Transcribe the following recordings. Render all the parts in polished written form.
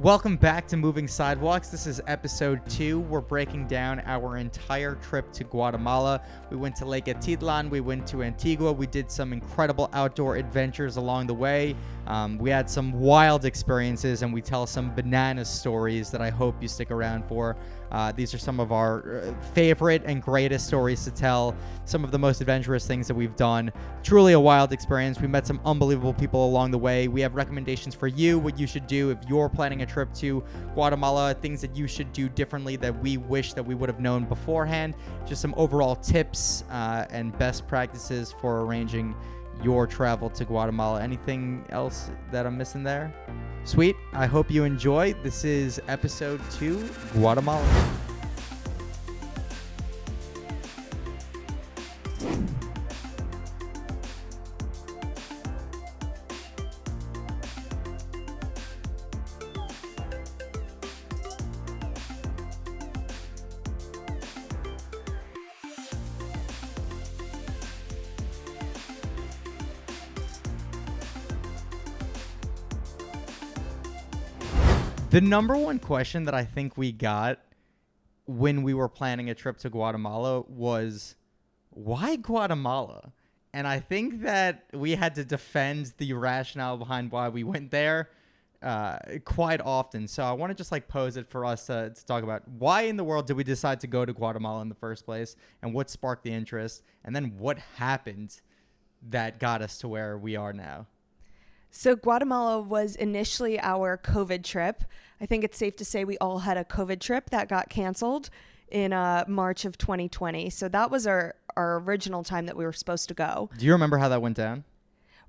Welcome back to Moving Sidewalks. This is episode 2. We're breaking down our entire trip to Guatemala. We went to Lake Atitlan, we went to Antigua, we did some incredible outdoor adventures along the way. We had some wild experiences and we tell some banana stories that I hope you stick around for. These are some of our favorite and greatest stories to tell, some of the most adventurous things that we've done. Truly a wild experience. We met some unbelievable people along the way. We have recommendations for you, what you should do if you're planning a trip to Guatemala, things that you should do differently that we wish that we would have known beforehand, just some overall tips and best practices for arranging your travel to Guatemala. Anything else that I'm missing there? Sweet. I hope you enjoy. This is episode 2, Guatemala. The number one question that I think we got when we were planning a trip to Guatemala was, why Guatemala? And I think that we had to defend the rationale behind why we went there quite often. So I want to just pose it for us to talk about why in the world did we decide to go to Guatemala in the first place, and what sparked the interest, and then what happened that got us to where we are now. So Guatemala was initially our COVID trip. I think it's safe to say we all had a COVID trip that got canceled in March of 2020. So that was our original time that we were supposed to go. Do you remember how that went down?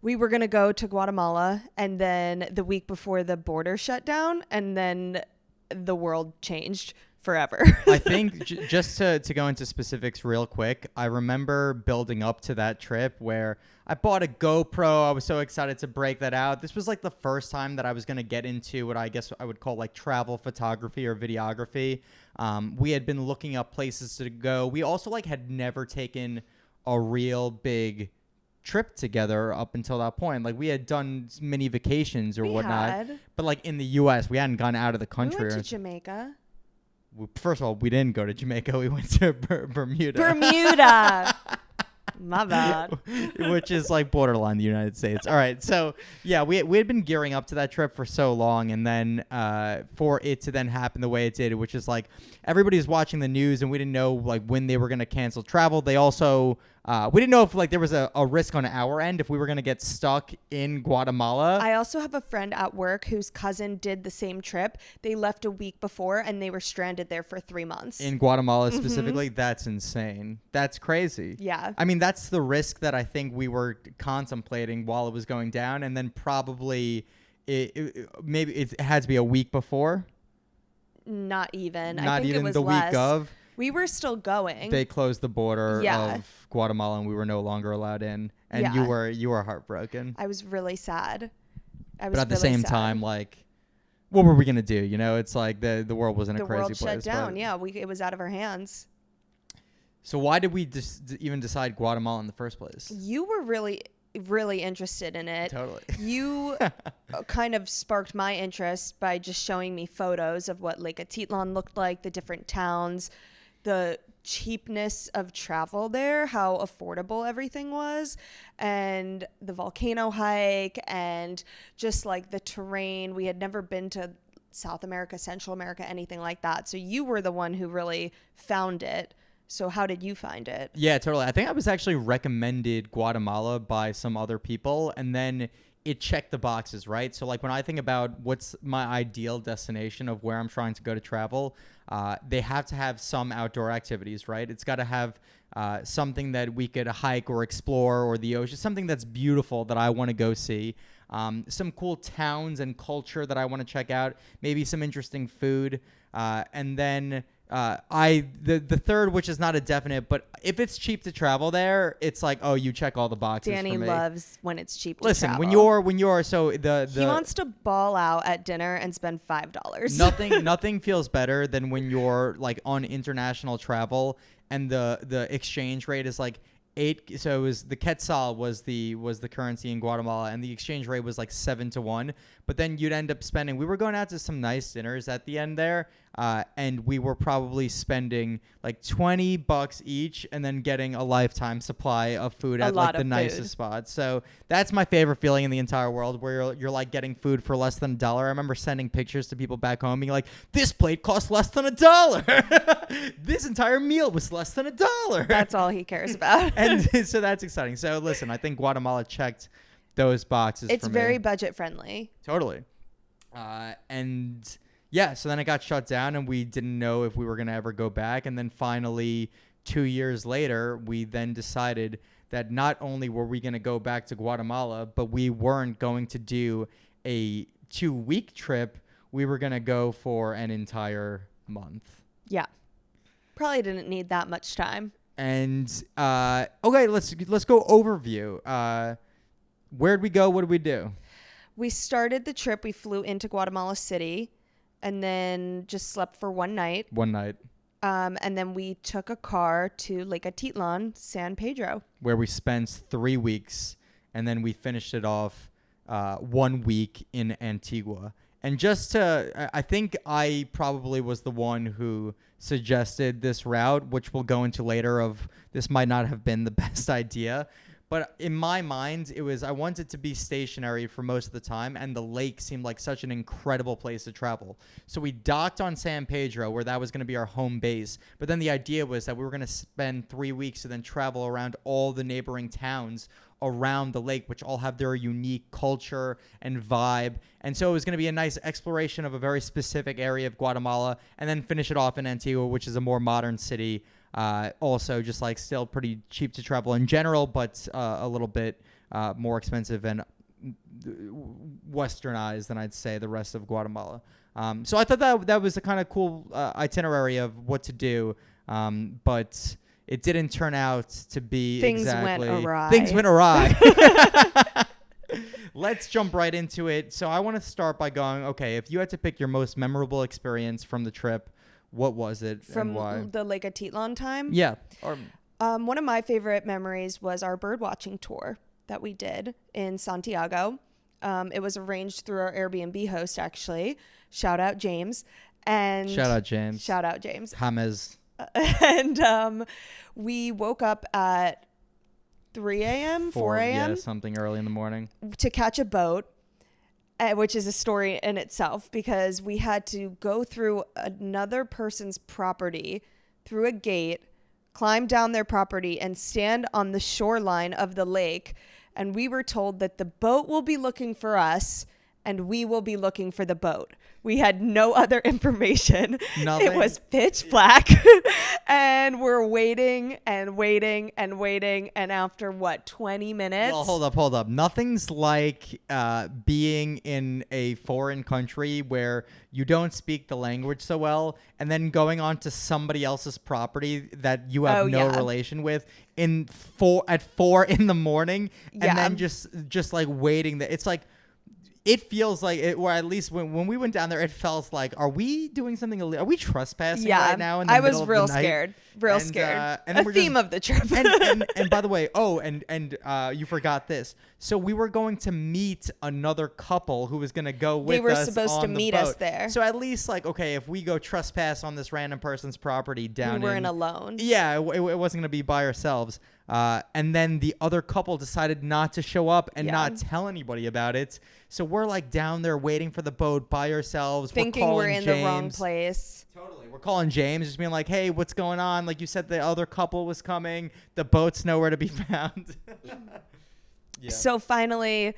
We were going to go to Guatemala, and then the week before the border shut down, and then the world changed forever. I think just to go into specifics real quick, I remember building up to that trip where I bought a GoPro. I was so excited to break that out. This was the first time that I was going to get into what I guess I would call travel photography or videography. We had been looking up places to go. We also had never taken a real big trip together up until that point. We had done mini vacations or whatnot. But in the US, we hadn't gone out of the country. We went to Jamaica. First of all, we didn't go to Jamaica. We went to Bermuda. Bermuda. My bad. Which is borderline the United States. All right. So, yeah, we had been gearing up to that trip for so long. And then for it to then happen the way it did, which is everybody's watching the news and we didn't know when they were going to cancel travel. They also, we didn't know if there was a risk on our end if we were going to get stuck in Guatemala. I also have a friend at work whose cousin did the same trip. They left a week before and they were stranded there for 3 months. In Guatemala specifically? That's insane. That's crazy. Yeah. I mean, that's the risk that I think we were contemplating while it was going down. And then probably maybe it had to be a week before. Not even. I think it was the less. Week of. We were still going. They closed the border of Guatemala and we were no longer allowed in. And you were heartbroken. I was really sad. But at the same time, what were we going to do? It's the world was in a crazy place. The world shut down. Yeah, it was out of our hands. So why did we even decide Guatemala in the first place? You were really, really interested in it. Totally. You kind of sparked my interest by just showing me photos of what Lake Atitlan looked like, the different towns, the cheapness of travel there, how affordable everything was, and the volcano hike, and just the terrain. We had never been to South America, Central America, anything like that. So you were the one who really found it. So how did you find it? Yeah, totally. I think I was actually recommended Guatemala by some other people, and then it checked the boxes, right? So when I think about what's my ideal destination of where I'm trying to go to travel, they have to have some outdoor activities, right? It's got to have something that we could hike or explore, or the ocean, something that's beautiful that I want to go see. Some cool towns and culture that I want to check out, maybe some interesting food, and then the third, which is not a definite, but if it's cheap to travel there, it's you check all the boxes. Danny for me. Loves when it's cheap to Listen, travel. when you're so he wants to ball out at dinner and spend $5. Nothing feels better than when you're on international travel and the exchange rate is 8. So it was the Quetzal was the currency in Guatemala, and the exchange rate was like 7-1. But then you'd end up spending. We were going out to some nice dinners at the end there, and we were probably spending like $20 each, and then getting a lifetime supply of food at like the nicest spots. So that's my favorite feeling in the entire world, where you're like getting food for less than $1. I remember sending pictures to people back home, being like, "This plate cost less than $1. This entire meal was less than $1." That's all he cares about. And so that's exciting. So listen, I think Guatemala checked those boxes. It's for very me. budget friendly. Totally. And yeah, so then it got shut down, and we didn't know if we were going to ever go back. And then finally, 2 years later, we then decided that not only were we going to go back to Guatemala, but we weren't going to do a 2-week trip. We were going to go for an entire month. Yeah. Probably didn't need that much time. And okay, let's go overview. Where'd we go? What did we do? We started the trip. We flew into Guatemala City, and then just slept for one night. And then we took a car to Lake Atitlan, San Pedro, where we spent 3 weeks, and then we finished it off 1 week in Antigua. And just to, I think I probably was the one who suggested this route, which we'll go into later, of this might not have been the best idea. But in my mind, I wanted to be stationary for most of the time, and the lake seemed like such an incredible place to travel. So we docked on San Pedro, where that was going to be our home base. But then the idea was that we were going to spend 3 weeks and then travel around all the neighboring towns around the lake, which all have their unique culture and vibe. And so it was going to be a nice exploration of a very specific area of Guatemala, and then finish it off in Antigua, which is a more modern city. Also just like still pretty cheap to travel in general, but a little bit more expensive and westernized than I'd say the rest of Guatemala. So I thought that was a kind of cool itinerary of what to do, but it didn't turn out to be Things exactly. Things went awry. Let's jump right into it. So I want to start by going, okay, if you had to pick your most memorable experience from the trip, what was it and why? From the Lake Atitlan time? Yeah. One of my favorite memories was our bird watching tour that we did in Santiago. It was arranged through our Airbnb host, actually. Shout out James. Shout out James. James. And we woke up at 3 a.m., 4 a.m. Yeah, something early in the morning. To catch a boat, which is a story in itself, because we had to go through another person's property, through a gate, climb down their property, and stand on the shoreline of the lake. And we were told that the boat will be looking for us, and we will be looking for the boat. We had no other information. Nothing. It was pitch black. And we're waiting and waiting and waiting. And after 20 minutes? Well, hold up. Nothing's like being in a foreign country where you don't speak the language so well, and then going on to somebody else's property that you have no relation with at 4 in the morning, and then just like waiting. It's like, it feels like it, or at least when we went down there, it felt like, are we doing something illegal? Are we trespassing right now? I was real scared. Scared. And a theme of the trip. and by the way, you forgot this. So we were going to meet another couple who was going to go with us. They were supposed to meet us there. So at least like, okay, if we go trespass on this random person's property down, we weren't alone. Yeah, it wasn't going to be by ourselves. And then the other couple decided not to show up and not tell anybody about it. So we're like down there waiting for the boat by ourselves. Thinking we're in the wrong place. Totally. We're calling James, just being like, hey, what's going on? Like you said, the other couple was coming. The boat's nowhere to be found. Yeah. So finally,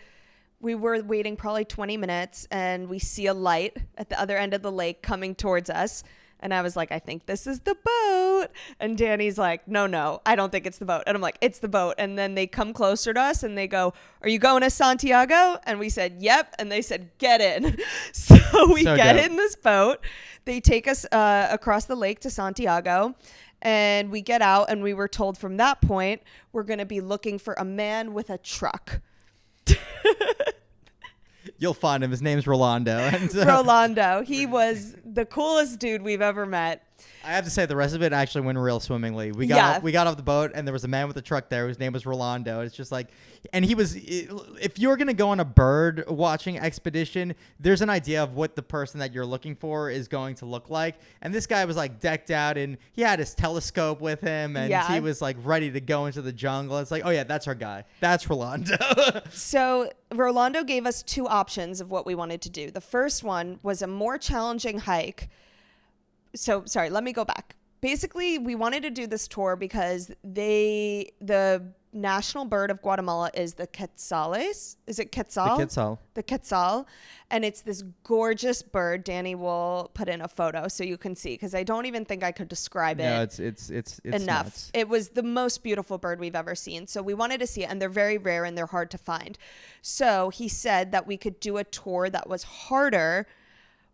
we were waiting probably 20 minutes, and we see a light at the other end of the lake coming towards us. And I was like, I think this is the boat. And Danny's like, no, I don't think it's the boat. And I'm like, it's the boat. And then they come closer to us and they go, are you going to Santiago? And we said, yep. And they said, get in. So we get in this boat. They take us across the lake to Santiago. And we get out, and we were told from that point, we're going to be looking for a man with a truck. You'll find him. His name's Rolando. Rolando. He was the coolest dude we've ever met. I have to say, the rest of it actually went real swimmingly. We got off the boat, and there was a man with a truck there whose name was Rolando. It's just like, and he was, if you're going to go on a bird watching expedition, there's an idea of what the person that you're looking for is going to look like. And this guy was like decked out, and he had his telescope with him, and he was like ready to go into the jungle. It's like, oh yeah, that's our guy. That's Rolando. So Rolando gave us two options of what we wanted to do. The first one was a more challenging hike. So, sorry, let me go back. Basically, we wanted to do this tour because the national bird of Guatemala is the quetzales. Is it Quetzal? The Quetzal. The Quetzal. And it's this gorgeous bird. Danny will put in a photo so you can see, because I don't even think I could describe it. No, it's enough. Nuts. It was the most beautiful bird we've ever seen. So we wanted to see it, and they're very rare and they're hard to find. So he said that we could do a tour that was harder,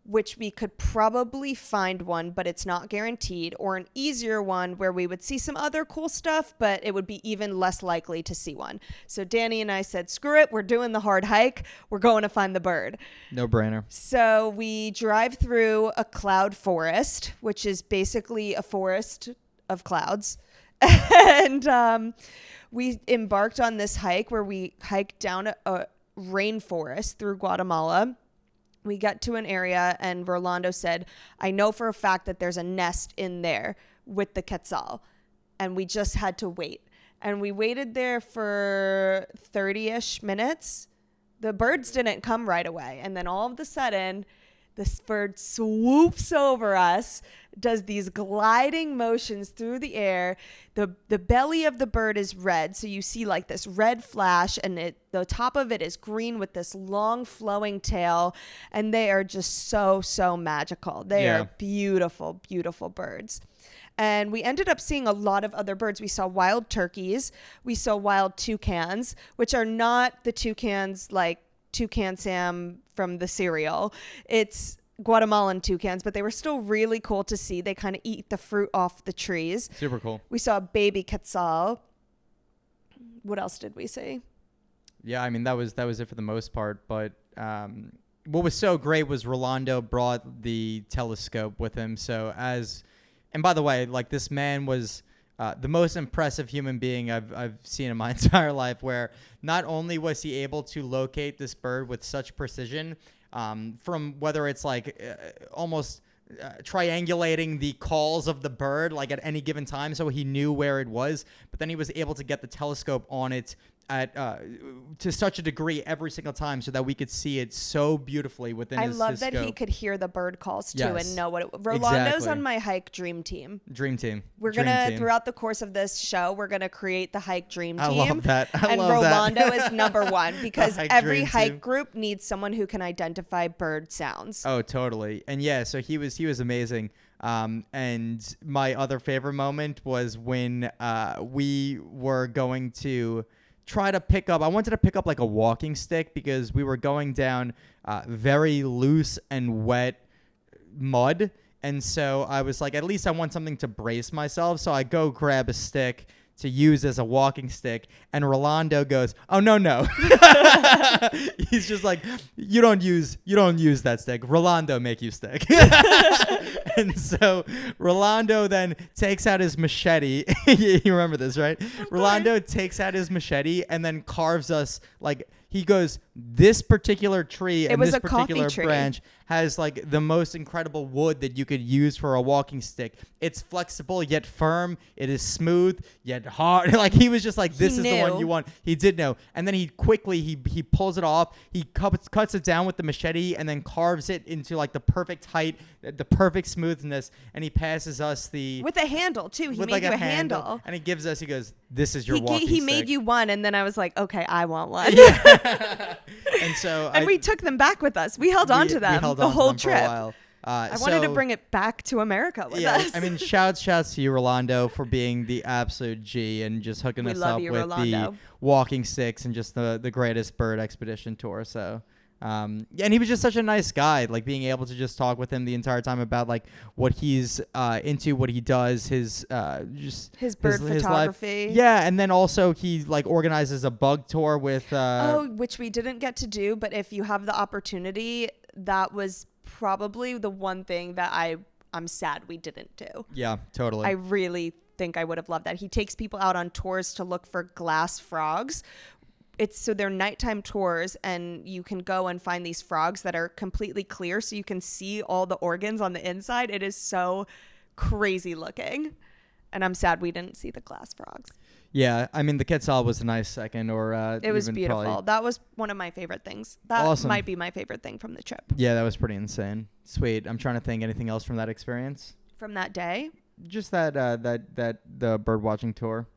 which we could probably find one, but it's not guaranteed, or an easier one where we would see some other cool stuff, but it would be even less likely to see one. So Danny and I said, screw it, we're doing the hard hike. We're going to find the bird. No brainer. So we drive through a cloud forest, which is basically a forest of clouds. And we embarked on this hike where we hiked down a rainforest through Guatemala. We got to an area, and Rolando said, I know for a fact that there's a nest in there with the Quetzal. And we just had to wait. And we waited there for 30-ish minutes. The birds didn't come right away. And then all of a sudden, this bird swoops over us, does these gliding motions through the air. The belly of the bird is red, so you see like this red flash, and the top of it is green with this long flowing tail, and they are just so magical. They are beautiful, beautiful birds. And we ended up seeing a lot of other birds. We saw wild turkeys. We saw wild toucans, which are not the toucans like Toucan Sam from the cereal. It's Guatemalan toucans, but they were still really cool to see. They kind of eat the fruit off the trees. Super cool. We saw a baby Quetzal. What else did we see? Yeah, I mean, that was it for the most part. But what was so great was Rolando brought the telescope with him. And by the way, like, this man was the most impressive human being I've seen in my entire life, where not only was he able to locate this bird with such precision, from whether it's like almost triangulating the calls of the bird like at any given time, so he knew where it was, but then he was able to get the telescope on it at to such a degree every single time, so that we could see it so beautifully within his love that scope. He could hear the bird calls too, Yes. and know what it was. Rolando's Exactly. on my hike dream team. Dream team. We're Dream gonna team. throughout the course of this show, we're gonna create the hike dream team. I love that. And Rolando is number one, because hike every dream hike team. group needs someone who can identify bird sounds. Oh, totally. And yeah, so he was amazing. And my other favorite moment was when we were going to try to pick up, I wanted to pick up like a walking stick, because we were going down very loose and wet mud. And so I was like, at least I want something to brace myself. So I go grab a stick to use as a walking stick, and Rolando goes, oh, no. He's just like, you don't use that stick. Rolando make you stick. And so Rolando then takes out his machete. You remember this, right? Rolando takes out his machete and then carves us, like, he goes, this particular tree and was this a coffee particular tree. branch has like the most incredible wood that you could use for a walking stick. It's flexible yet firm. It is smooth yet hard. Like, he was just like, this is the one knew. you want. He did know. And then he quickly, he pulls it off. He cuts it down with the machete and then carves it into like the perfect height, the perfect smoothness. And he passes us With a handle too. He with made like you a handle. handle. And he goes, this is your He walking stick. made you one, and then I was like, okay, I want one. And so And we took them back with us. We held on to them the whole trip. I wanted to bring it back to America with us. I mean, shouts to you, Rolando, for being the absolute G and just hooking We us love up you, with Rolando. the walking sticks and just the greatest bird expedition tour. So, and he was just such a nice guy, like being able to just talk with him the entire time about like what he's into, what he does, his bird life. photography. Yeah, and then also he like organizes a bug tour with which we didn't get to do, but if you have the opportunity, that was probably the one thing that I'm sad we didn't do. Yeah, totally. I really think I would have loved that. He takes people out on tours to look for glass frogs. So they're nighttime tours, and you can go and find these frogs that are completely clear, so you can see all the organs on the inside. It is so crazy looking, and I'm sad we didn't see the glass frogs. Yeah, I mean, the Quetzal was a nice second, or it was even beautiful. probably... That was one of my favorite things. That Awesome. might be my favorite thing from the trip. Yeah, that was pretty insane. Sweet. I'm trying to think anything else from that experience. From that day, Just the bird watching tour.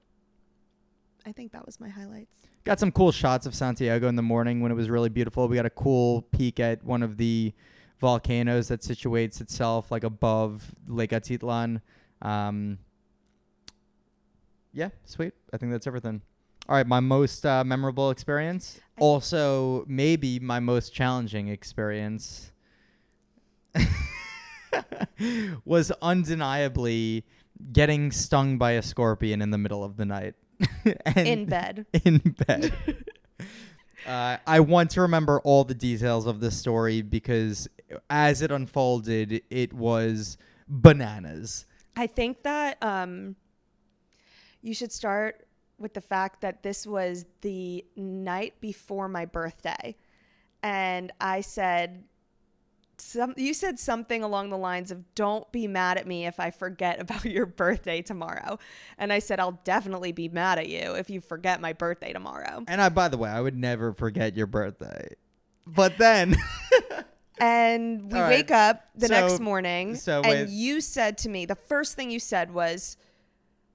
I think that was my highlights. Got some cool shots of Santiago in the morning when it was really beautiful. We got a cool peek at one of the volcanoes that situates itself like above Lake Atitlan. Yeah, sweet. I think that's everything. All right, my most memorable experience. Also, maybe my most challenging experience was undeniably getting stung by a scorpion in the middle of the night. In bed. In bed. I want to remember all the details of this story because as it unfolded, it was bananas. I think that you should start with the fact that this was the night before my birthday. And I said... you said something along the lines of, don't be mad at me if I forget about your birthday tomorrow. And I said, I'll definitely be mad at you if you forget my birthday tomorrow. And by the way, I would never forget your birthday. But then... And we wake up the next morning, and you said to me, the first thing you said was,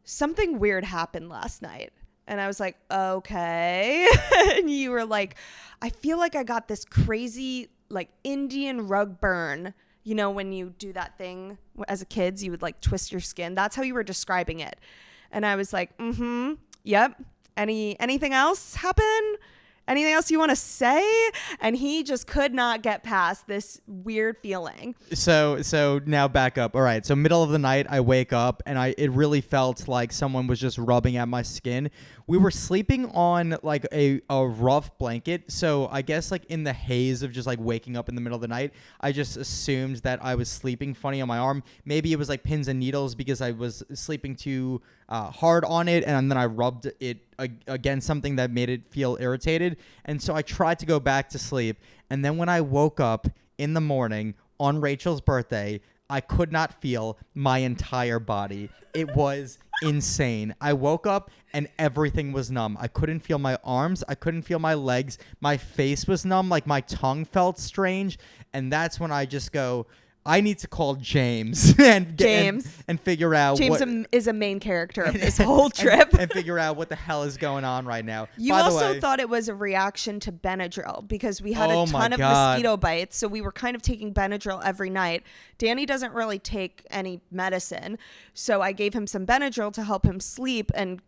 something weird happened last night. And I was like, okay. And you were like, I feel like I got this crazy... like Indian rug burn, you know, when you do that thing as a kid, you would like twist your skin. That's how you were describing it. And I was like, yep. Anything else happen? Anything else you want to say? And he just could not get past this weird feeling. So now back up. All right. So middle of the night, I wake up and it really felt like someone was just rubbing at my skin. We were sleeping on like a rough blanket. So I guess like in the haze of just like waking up in the middle of the night, I just assumed that I was sleeping funny on my arm. Maybe it was like pins and needles because I was sleeping too hard on it. And then I rubbed it against something that made it feel irritated. And so I tried to go back to sleep. And then when I woke up in the morning on Rachel's birthday, I could not feel my entire body. It was insane. I woke up and everything was numb. I couldn't feel my arms. I couldn't feel my legs. My face was numb. Like my tongue felt strange. And that's when I just go, I need to call James and figure out James is a main character of this whole trip and figure out what the hell is going on right now. You By also the way, thought it was a reaction to Benadryl because we had a ton of mosquito bites, so we were kind of taking Benadryl every night. Danny doesn't really take any medicine, so I gave him some Benadryl to help him sleep and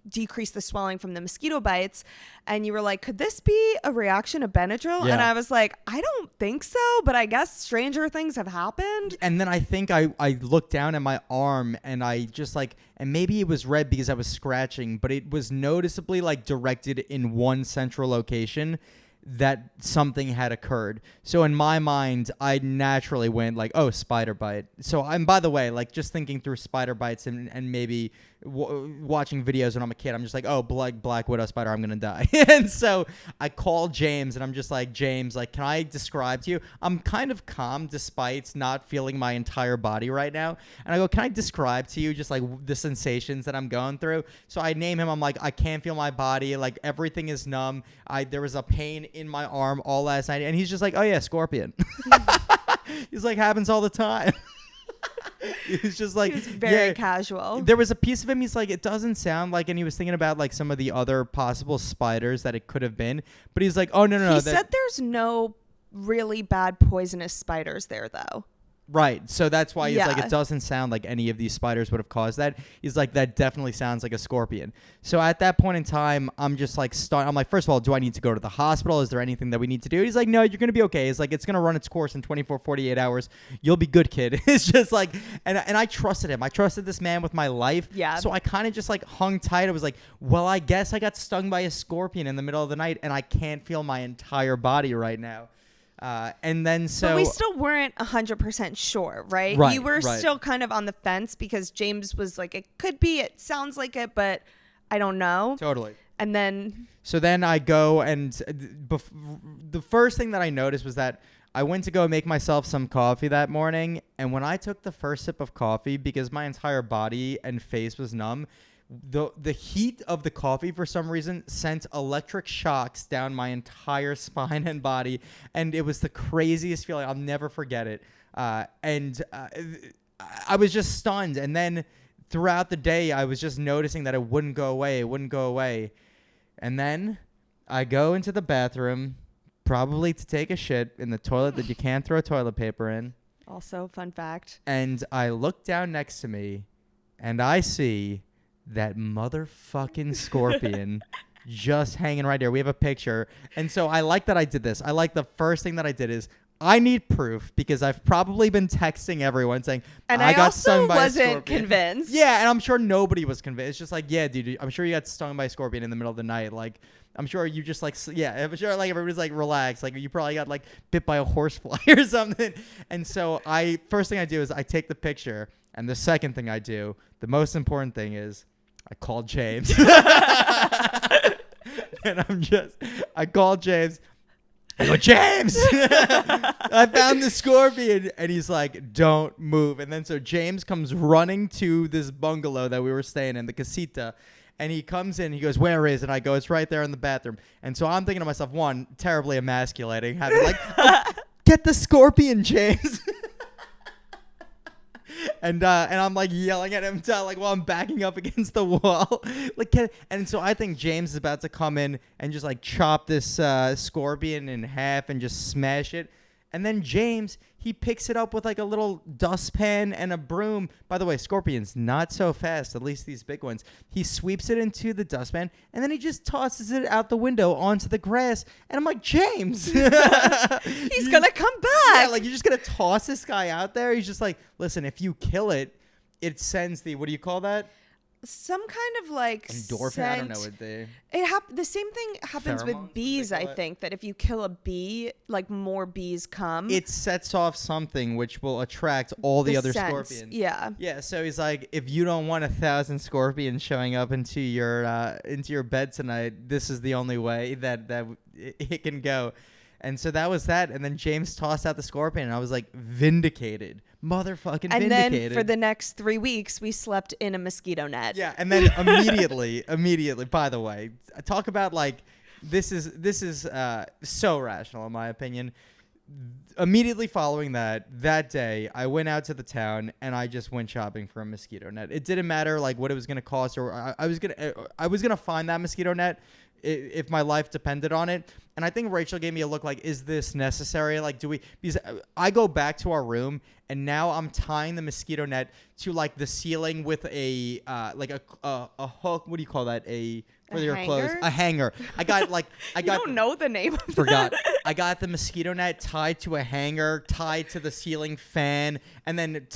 decrease the swelling from the mosquito bites. And you were like, could this be a reaction to Benadryl? Yeah. And I was like, I don't think so, but I guess stranger things have happened. And then I think I looked down at my arm and I just like, and maybe it was red because I was scratching, but it was noticeably like directed in one central location that something had occurred. So in my mind, I naturally went like, oh, spider bite. So I'm, by the way, like just thinking through spider bites and maybe watching videos when I'm a kid, I'm just like, oh, black widow spider, I'm gonna die. And so I call James and I'm just like, James, like, can I describe to you? I'm kind of calm despite not feeling my entire body right now. And I go, can I describe to you just like the sensations that I'm going through? So I name him. I'm like, I can't feel my body. Like everything is numb. There was a pain in my arm all last night. And he's just like, oh yeah, scorpion. He's like, happens all the time. He was just like, he was very casual. There was a piece of him, he's like, it doesn't sound like, and he was thinking about like some of the other possible spiders that it could have been, but he's like, oh no. He said there's no really bad poisonous spiders there though. Right. So that's why he's like, it doesn't sound like any of these spiders would have caused that. He's like, that definitely sounds like a scorpion. So at that point in time, I'm just like, I'm like, first of all, do I need to go to the hospital? Is there anything that we need to do? He's like, no, you're going to be okay. He's like, it's going to run its course in 24, 48 hours. You'll be good, kid. It's just like, and I trusted him. I trusted this man with my life. Yeah. So I kind of just like hung tight. I was like, well, I guess I got stung by a scorpion in the middle of the night and I can't feel my entire body right now. And then But we still weren't 100% sure, right? Right, You were right. still kind of on the fence because James was like, it could be, it sounds like it, but I don't know. Totally. And then So then I go and the first thing that I noticed was that I went to go make myself some coffee that morning. And when I took the first sip of coffee, because my entire body and face was numb, the heat of the coffee for some reason sent electric shocks down my entire spine and body. And it was the craziest feeling. I'll never forget it. And I was just stunned. And then throughout the day, I was just noticing that it wouldn't go away. It wouldn't go away. And then I go into the bathroom, probably to take a shit in the toilet that you can't throw toilet paper in. also, fun fact. And I look down next to me, and I see that motherfucking scorpion just hanging right there. We have a picture. And so I like that I did this. I like the first thing that I did is I need proof because I've probably been texting everyone saying, And I got also stung by a wasn't scorpion. convinced. Yeah, and I'm sure nobody was convinced. It's just like, yeah, dude, I'm sure you got stung by a scorpion in the middle of the night. Like, I'm sure you just like, yeah, I'm sure like everybody's like, relax. Like, you probably got like bit by a horsefly or something. And so first thing I do is I take the picture. And the second thing I do, the most important thing is I call James. And I call James. I go, James, I found the scorpion. And he's like, don't move. And then so James comes running to this bungalow that we were staying in, the casita. And he comes in, he goes, where is it? And I go, it's right there in the bathroom. And so I'm thinking to myself, one, terribly emasculating, having like, oh, get the scorpion, James. And I'm like yelling at him while I'm backing up against the wall. And so I think James is about to come in and just like chop this scorpion in half and just smash it. And then James, he picks it up with like a little dustpan and a broom. By the way, scorpions, not so fast, at least these big ones. He sweeps it into the dustpan and then he just tosses it out the window onto the grass. And I'm like, James. He's going to come back. Yeah, like you're just going to toss this guy out there? He's just like, listen, if you kill it, it sends what do you call that? Some kind of like endorphin. Scent. I don't know what they. The same thing happens Pheromones, with bees. I think that if you kill a bee, like more bees come. It sets off something which will attract all the other scent. Scorpions. Yeah. Yeah. So he's like, if you don't want 1,000 scorpions showing up into your bed tonight, this is the only way that it can go. And so that was that. And then James tossed out the scorpion, and I was like, vindicated. Motherfucking and vindicated. And then for the next 3 weeks, we slept in a mosquito net. Yeah, and then immediately, by the way, talk about like, this is so rational in my opinion. Immediately following that day, I went out to the town and I just went shopping for a mosquito net. It didn't matter like what it was going to cost, or I was gonna find that mosquito net if my life depended on it. And I think Rachel gave me a look like, is this necessary? Like, because I go back to our room and now I'm tying the mosquito net to like the ceiling with a hook. What do you call that? For your clothes, a hanger. I don't know the name of forgot. I got the mosquito net tied to a hanger, tied to the ceiling fan, and then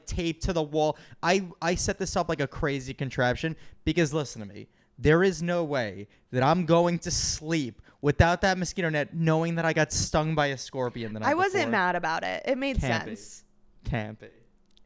taped to the wall. I set this up like a crazy contraption because listen to me. There is no way that I'm going to sleep without that mosquito net knowing that I got stung by a scorpion the night before. I wasn't mad about it. It made sense. Can't be.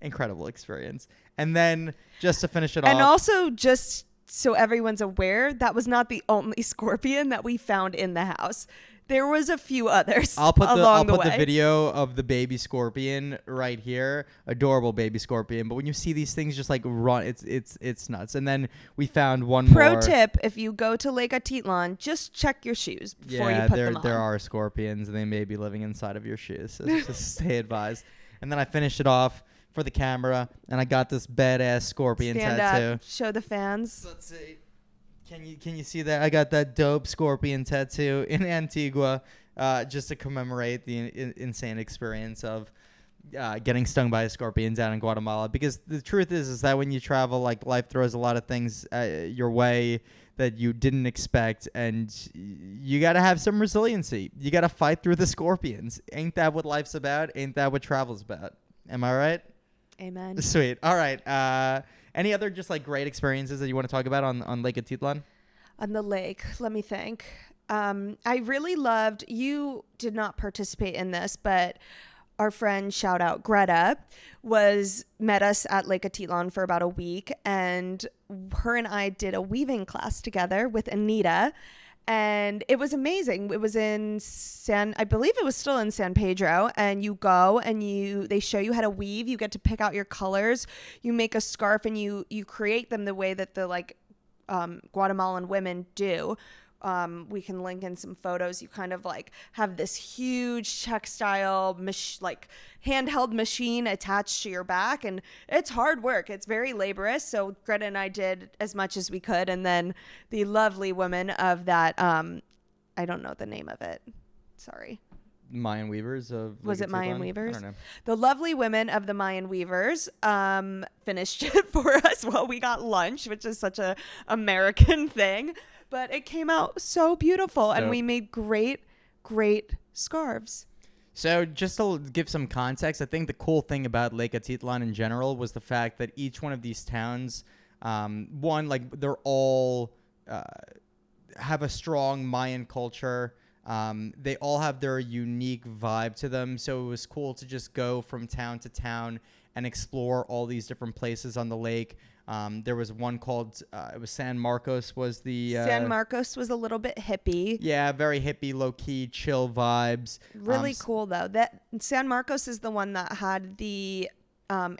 Incredible experience. And then just to finish it off. And also just so everyone's aware, that was not the only scorpion that we found in the house. There was a few others. I'll put the video of the baby scorpion right here. Adorable baby scorpion. But when you see these things just like run, it's nuts. And then we found one more. Pro tip: if you go to Lake Atitlan, just check your shoes before you put them on. There are scorpions, and they may be living inside of your shoes. So just stay advised. And then I finished it off for the camera, and I got this badass scorpion tattoo. Up, show the fans. Let's see. Can you see that? I got that dope scorpion tattoo in Antigua, just to commemorate the insane experience of getting stung by a scorpion down in Guatemala. Because the truth is that when you travel, like life throws a lot of things your way that you didn't expect, and you got to have some resiliency. You got to fight through the scorpions. Ain't that what life's about? Ain't that what travel's about? Am I right? Amen. Sweet. All right. Any other just like great experiences that you want to talk about on Lake Atitlan? On the lake, let me think. I really loved, you did not participate in this, but our friend, shout out Greta, met us at Lake Atitlan for about a week, and her and I did a weaving class together with Anita, and it was amazing. It was I believe it was still in San Pedro, and you go and they show you how to weave. You get to pick out your colors. You make a scarf and you create them the way that the Guatemalan women do. We can link in some photos. You kind of like have this huge textile handheld machine attached to your back, and it's hard work. It's very laborious. So Greta and I did as much as we could, and then the lovely women of that, I don't know the name of it. Sorry. Mayan Weavers of was it Mayan Weavers? I don't know. The lovely women of the Mayan Weavers finished it for us while we got lunch, which is such a American thing. But it came out so beautiful, and we made great scarves. So just to give some context, I think the cool thing about Lake Atitlan in general was the fact that each one of these towns, they're all have a strong Mayan culture. They all have their unique vibe to them. So it was cool to just go from town to town and explore all these different places on the lake. There was one called, it was San Marcos San Marcos was a little bit hippie. Yeah, very hippie, low-key, chill vibes. Really cool, though. That San Marcos is the one that had the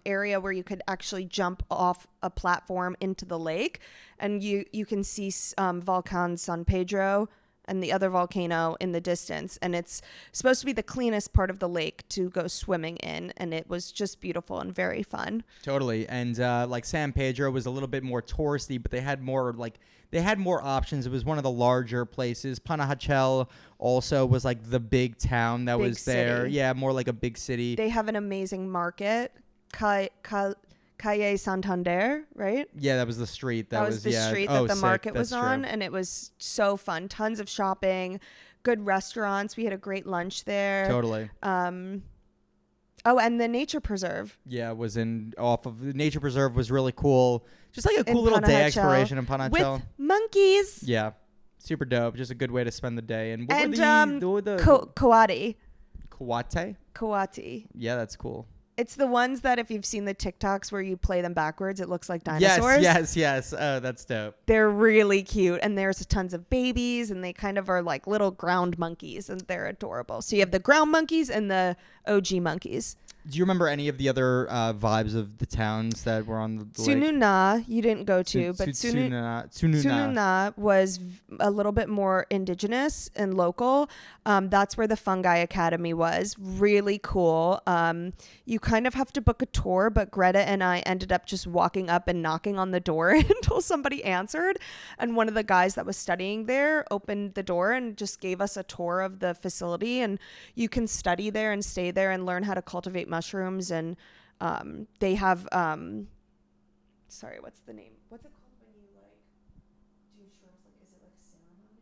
area where you could actually jump off a platform into the lake. And you can see Volcan San Pedro and the other volcano in the distance, and it's supposed to be the cleanest part of the lake to go swimming in, and it was just beautiful and very fun. Totally. And San Pedro was a little bit more touristy, but they had more options. It was one of the larger places. Panajachel also was like the big town that was there. Yeah, more like a big city. They have an amazing market. Calle Santander, right? Yeah, that was the street. That was the street that the market was on, true. And it was so fun. Tons of shopping, good restaurants. We had a great lunch there. Totally. And the nature preserve. Yeah, the nature preserve was really cool. Just like a cool little day exploration in Panajachel. With monkeys. Yeah, super dope. Just a good way to spend the day. And Coati. Coati. Yeah, that's cool. It's the ones that if you've seen the TikToks where you play them backwards, it looks like dinosaurs. Yes. Oh, that's dope. They're really cute. And there's tons of babies, and they kind of are like little ground monkeys, and they're adorable. So you have the ground monkeys and the OG monkeys. Do you remember any of the other vibes of the towns that were on the lake? Sununa, you didn't go to, but Sununa was a little bit more indigenous and local. That's where the Fungi Academy was. Really cool. You kind of have to book a tour, but Greta and I ended up just walking up and knocking on the door until somebody answered. And one of the guys that was studying there opened the door and just gave us a tour of the facility. And you can study there and stay there and learn how to cultivate mushrooms. And they have sorry, what's the name? What's it called when you do shrooms? Is it ceremony?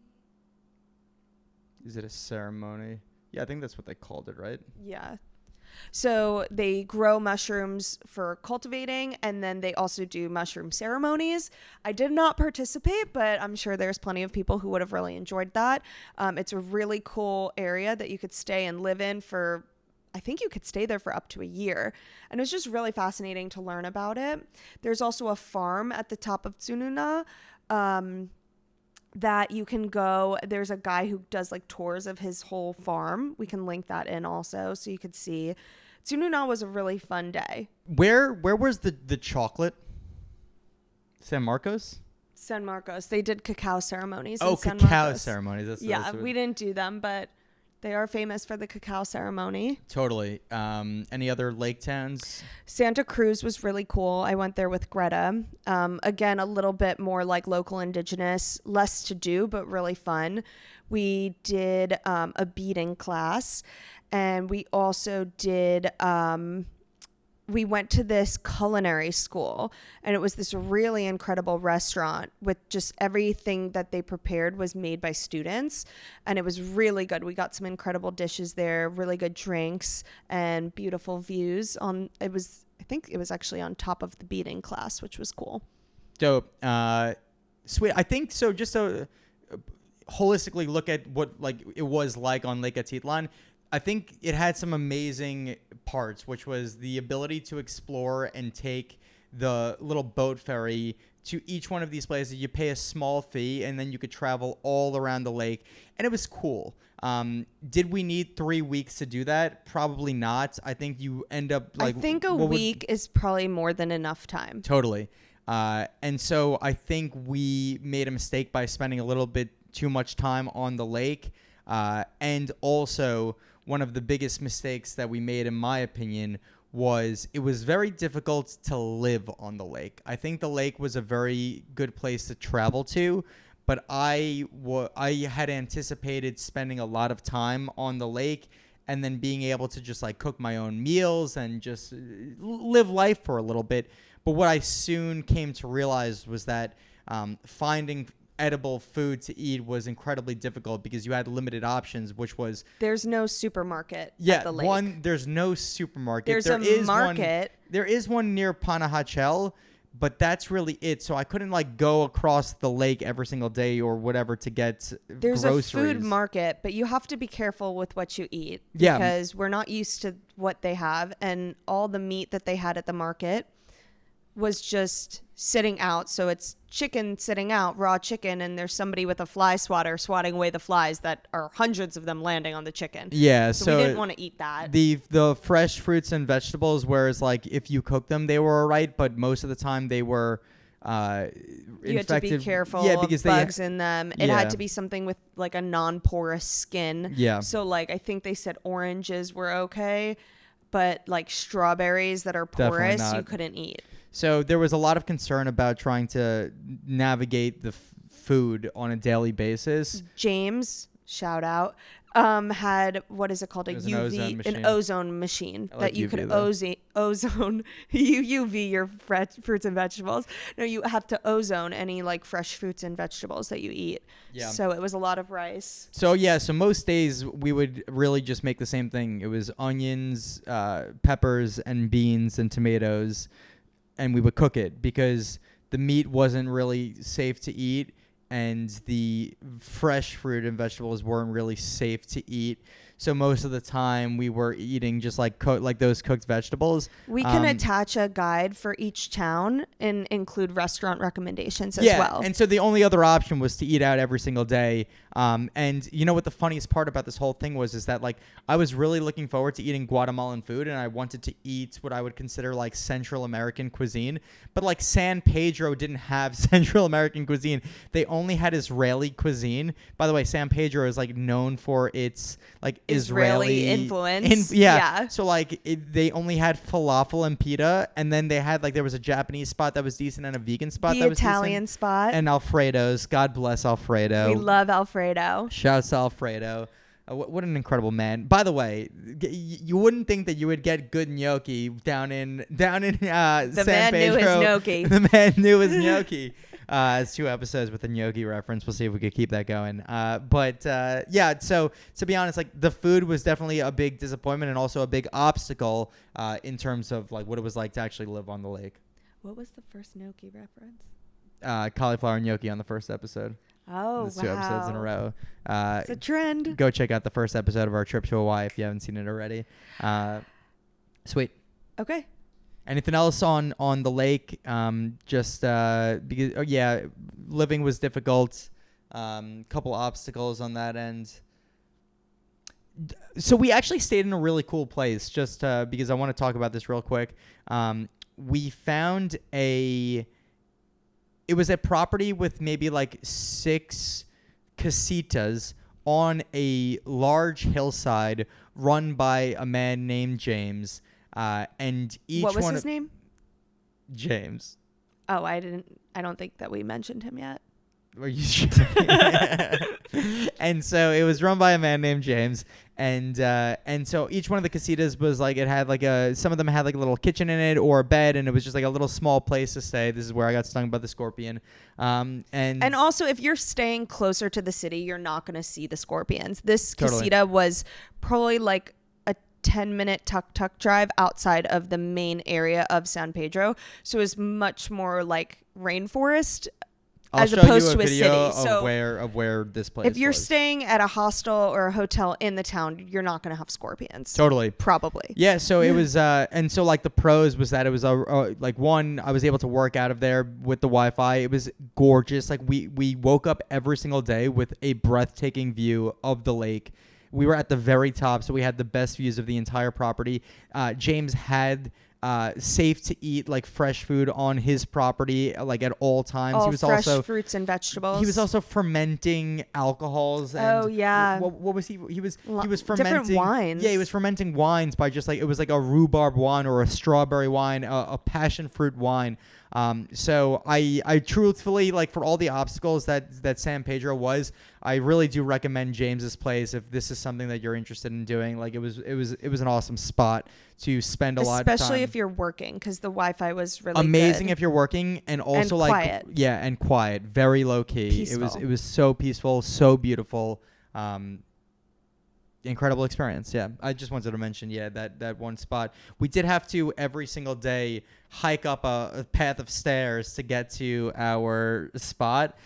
Is it a ceremony? Yeah, I think that's what they called it, right? Yeah. So they grow mushrooms for cultivating, and then they also do mushroom ceremonies. I did not participate, but I'm sure there's plenty of people who would have really enjoyed that. It's a really cool area that you could stay and live in for, I think you could stay there for up to a year. And it was just really fascinating to learn about it. There's also a farm at the top of Tsununa that you can go. There's a guy who does tours of his whole farm. We can link that in also so you could see. Tsununa was a really fun day. Where was the chocolate? San Marcos? San Marcos. They did cacao ceremonies. Oh, in cacao San ceremonies. That's we didn't do them, but they are famous for the cacao ceremony. Totally. Any other lake towns? Santa Cruz was really cool. I went there with Greta. Again, a little bit more like local indigenous, less to do, but really fun. We did a beading class, and we also did... we went to this culinary school, and it was this really incredible restaurant with just everything that they prepared was made by students, and it was really good. We got some incredible dishes there, really good drinks, and beautiful views. I think it was actually on top of the beading class, which was cool. Dope. Sweet. I think so. Just so holistically look at what like it was like on Lake Atitlan, I think it had some amazing parts, which was the ability to explore and take the little boat ferry to each one of these places. You pay a small fee, and then you could travel all around the lake, and it was cool. Did we need 3 weeks to do that? Probably not. I think you end up like. I think a week is probably more than enough time. Totally. And so I think we made a mistake by spending a little bit too much time on the lake. And also, one of the biggest mistakes that we made, in my opinion, was it was very difficult to live on the lake. I think the lake was a very good place to travel to, but I had anticipated spending a lot of time on the lake and then being able to just like cook my own meals and just live life for a little bit. But what I soon came to realize was that finding edible food to eat was incredibly difficult because you had limited options, which was there's no supermarket at the lake. There's no supermarket. There is market. There is one near Panajachel, but that's really it. So I couldn't like go across the lake every single day or whatever to get there's groceries. A food market, but you have to be careful with what you eat Yeah. because we're not used to what they have, and all the meat that they had at the market was just sitting out. So it's chicken sitting out, raw chicken, and there's somebody with a fly swatter swatting away the flies that are hundreds of them landing on the chicken. Yeah, so we didn't want to eat that. The fresh fruits and vegetables, whereas like if you cook them, they were all right, but most of the time they were you had to be careful of bugs in them. It had to be something with like a non-porous skin. Yeah. So like I think they said oranges were okay, but like strawberries that are porous you couldn't eat. So there was a lot of concern about trying to navigate the food on a daily basis. James, shout out, had, what is it called? An ozone machine that you could ozone UUV your fruits and vegetables. No, you have to ozone any like fresh fruits and vegetables that you eat. Yeah. So it was a lot of rice. So most days we would really just make the same thing. It was onions, peppers, and beans and tomatoes. And we would cook it because the meat wasn't really safe to eat and the fresh fruit and vegetables weren't really safe to eat. So most of the time we were eating just like those cooked vegetables. We can attach a guide for each town and include restaurant recommendations as well. And so the only other option was to eat out every single day. And you know what the funniest part about this whole thing was is that like I was really looking forward to eating Guatemalan food and I wanted to eat what I would consider like Central American cuisine. But like San Pedro didn't have Central American cuisine. They only had Israeli cuisine. By the way, San Pedro is like known for its like Israeli influence. So like they only had falafel and pita, and then they had like there was a Japanese spot that was decent and a vegan spot that was Italian decent, spot, and Alfredo's. God bless Alfredo. We love Alfredo. Shouts to Alfredo. What an incredible man. By the way, you wouldn't think that you would get good gnocchi down in San Pedro. Man knew his gnocchi. The man knew his gnocchi. It's 2 episodes with a gnocchi reference. We'll see if we could keep that going. So to be honest, like the food was definitely a big disappointment and also a big obstacle in terms of like what it was like to actually live on the lake. What was the first gnocchi reference? Cauliflower gnocchi on the first episode. Oh, That's 2 episodes in a row. It's a trend. Go check out the first episode of our trip to Hawaii if you haven't seen it already. Sweet. Okay. Anything else on the lake? Because living was difficult. Couple obstacles on that end. So we actually stayed in a really cool place. Just because I want to talk about this real quick. We found it was a property with maybe like 6 casitas on a large hillside run by a man named James. And each what was his name? James. Oh, I don't think that we mentioned him yet. Were you sure? And so it was run by a man named James, and so each one of the casitas was like it had like some of them had like a little kitchen in it or a bed, and it was just like a little small place to stay. This is where I got stung by the scorpion. And also if you're staying closer to the city, you're not going to see the scorpions. This Totally. casita was probably like 10-minute tuk-tuk drive outside of the main area of San Pedro. So it was much more like rainforest I'll as show opposed you a to a video city. So of where this place if you're was. staying at a hostel or a hotel in the town, you're not going to have scorpions. Totally. Probably. Yeah, so it was, and so like the pros was that it was like one, I was able to work out of there with the Wi-Fi. It was gorgeous. Like we woke up every single day with a breathtaking view of the lake. We were at the very top, so we had the best views of the entire property. James had safe to eat like fresh food on his property like at all times. All He was fresh also fruits and vegetables. He was also fermenting alcohols. And Oh, yeah. What was he? He was fermenting different wines. Yeah, he was fermenting wines by just like it was like a rhubarb wine or a strawberry wine, a passion fruit wine. So I truthfully, like, for all the obstacles that San Pedro was, I really do recommend James's place if this is something that you're interested in doing. Like it was an awesome spot to spend a lot of time. Especially if you're working, because the Wi-Fi was really amazing good. if you're working, and also And like quiet. Yeah, and quiet, very low key. Peaceful. It was so peaceful, so beautiful. Incredible experience. Yeah, I just wanted to mention that one spot. We did have to every single day hike up a path of stairs to get to our spot,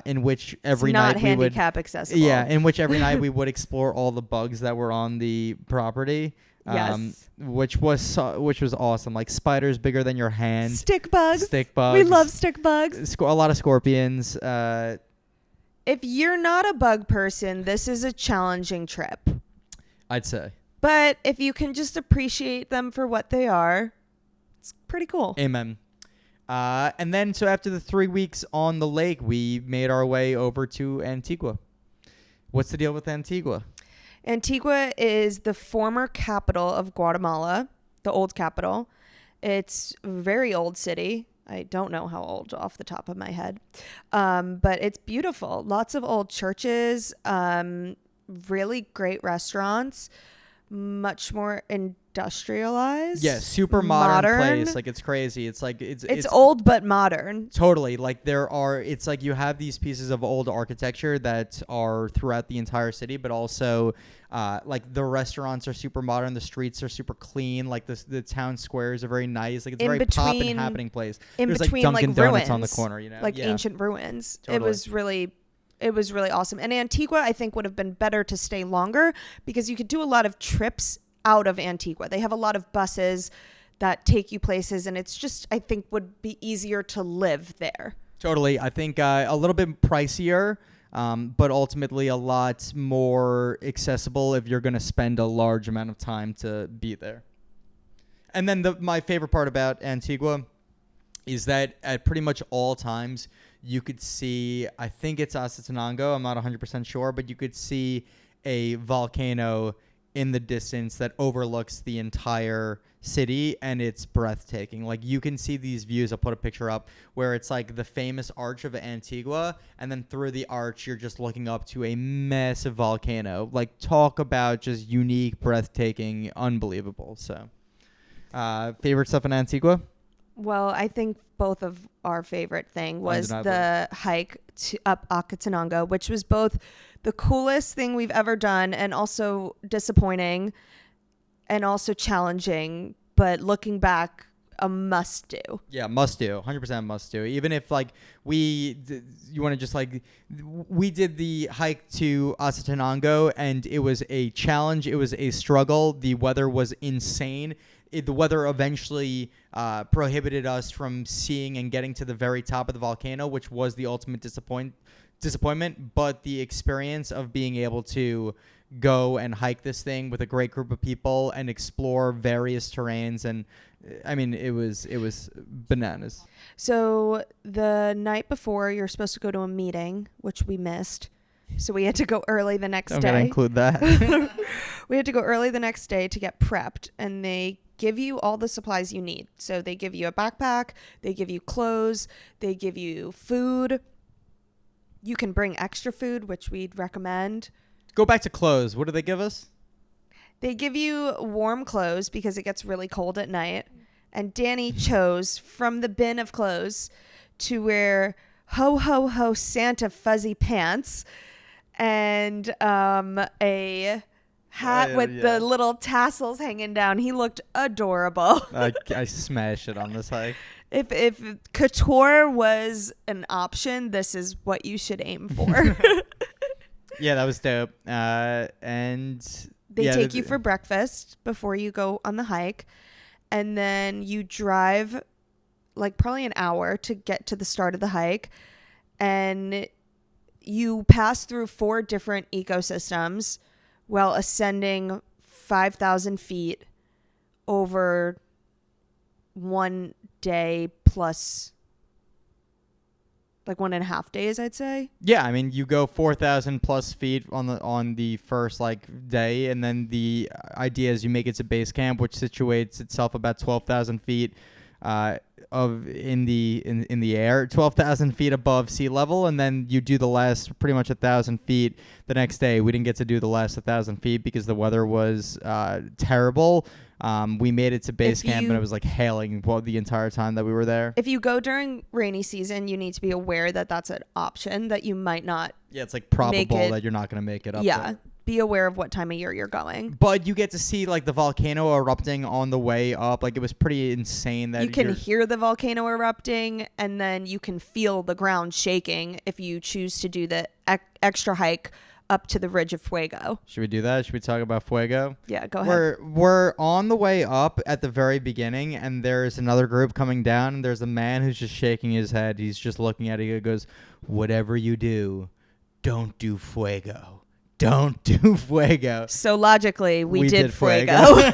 in which every it's not night we would handicap accessible. yeah, in which every night we would explore all the bugs that were on the property. Yes. Which was awesome. Like spiders bigger than your hand. Stick bugs. Stick bugs. We love stick bugs. A lot of scorpions. If you're not a bug person, this is a challenging trip. I'd say. But if you can just appreciate them for what they are, it's pretty cool. Amen. And then, so after the 3 weeks on the lake, we made our way over to Antigua. What's the deal with Antigua? Antigua is the former capital of Guatemala, the old capital. It's a very old city. I don't know how old off the top of my head. But it's beautiful. Lots of old churches, really great restaurants, much more industrialized. Yeah, super modern place. Like, it's crazy. It's like it's old but modern. Totally. Like it's like you have these pieces of old architecture that are throughout the entire city, but also like the restaurants are super modern, the streets are super clean, like the town squares are very nice. Like it's a very poppin' happening place. There's between, like Dunkin' ruins Donuts on the corner, you know, like ancient ruins. Totally. It was really awesome. And Antigua, I think, would have been better to stay longer because you could do a lot of trips out of Antigua. They have a lot of buses that take you places, and it's just, I think, would be easier to live there. Totally. I think a little bit pricier, but ultimately a lot more accessible if you're going to spend a large amount of time to be there. And then my favorite part about Antigua is that at pretty much all times, you could see, I think it's Acetenango, I'm not 100% sure, but you could see a volcano in the distance that overlooks the entire city, and it's breathtaking. Like, you can see these views. I'll put a picture up where it's like the famous arch of Antigua, and then through the arch, you're just looking up to a massive volcano. Like, talk about just unique, breathtaking, unbelievable. So, favorite stuff in Antigua? Well, I think both of our favorite thing was the hike up Acetenango, which was both the coolest thing we've ever done and also disappointing and also challenging. But looking back, a must do. Yeah, must do. 100% must do. Even if like you want to just like, we did the hike to Acetenango and it was a challenge. It was a struggle. The weather was insane. The weather eventually prohibited us from seeing and getting to the very top of the volcano, which was the ultimate disappointment. But the experience of being able to go and hike this thing with a great group of people and explore various terrains, and I mean, it was bananas. So the night before, you're supposed to go to a meeting, which we missed. So we had to go early the next day. I'm going to include that. We had to go early the next day to get prepped, and they give you all the supplies you need. So they give you a backpack, they give you clothes, they give you food. You can bring extra food, which we'd recommend. Go back to clothes. What do they give us? They give you warm clothes because it gets really cold at night. And Danny chose from the bin of clothes to wear ho, ho, ho Santa fuzzy pants and a hat with the little tassels hanging down. He looked adorable. I smashed it on this hike. If couture was an option, this is what you should aim for. Yeah, that was dope. And they take you for breakfast before you go on the hike, and then you drive like probably an hour to get to the start of the hike, and you pass through 4 different ecosystems while ascending 5,000 feet over 1 day plus like 1.5 days, I'd say. Yeah, I mean, you go 4,000 plus feet on the first like day, and then the idea is you make it to base camp, which situates itself about 12,000 feet in the air, 12,000 feet above sea level, and then you do the last pretty much 1,000 feet the next day. We didn't get to do the last 1,000 feet because the weather was terrible. We made it to base camp and it was like hailing the entire time that we were there. If you go during rainy season, you need to be aware that that's an option that you might not. Yeah, it's like probable that you're not going to make it up. Yeah. there. Be aware of what time of year you're going. But you get to see like the volcano erupting on the way up. Like it was pretty insane that you can hear the volcano erupting, and then you can feel the ground shaking if you choose to do the extra hike up to the ridge of Fuego. Should we do that? Should we talk about Fuego? Yeah, go ahead. We're on the way up at the very beginning, and there's another group coming down, and there's a man who's just shaking his head. He's just looking at it. He goes, "Whatever you do, don't do Fuego. Don't do Fuego." So logically, we did Fuego.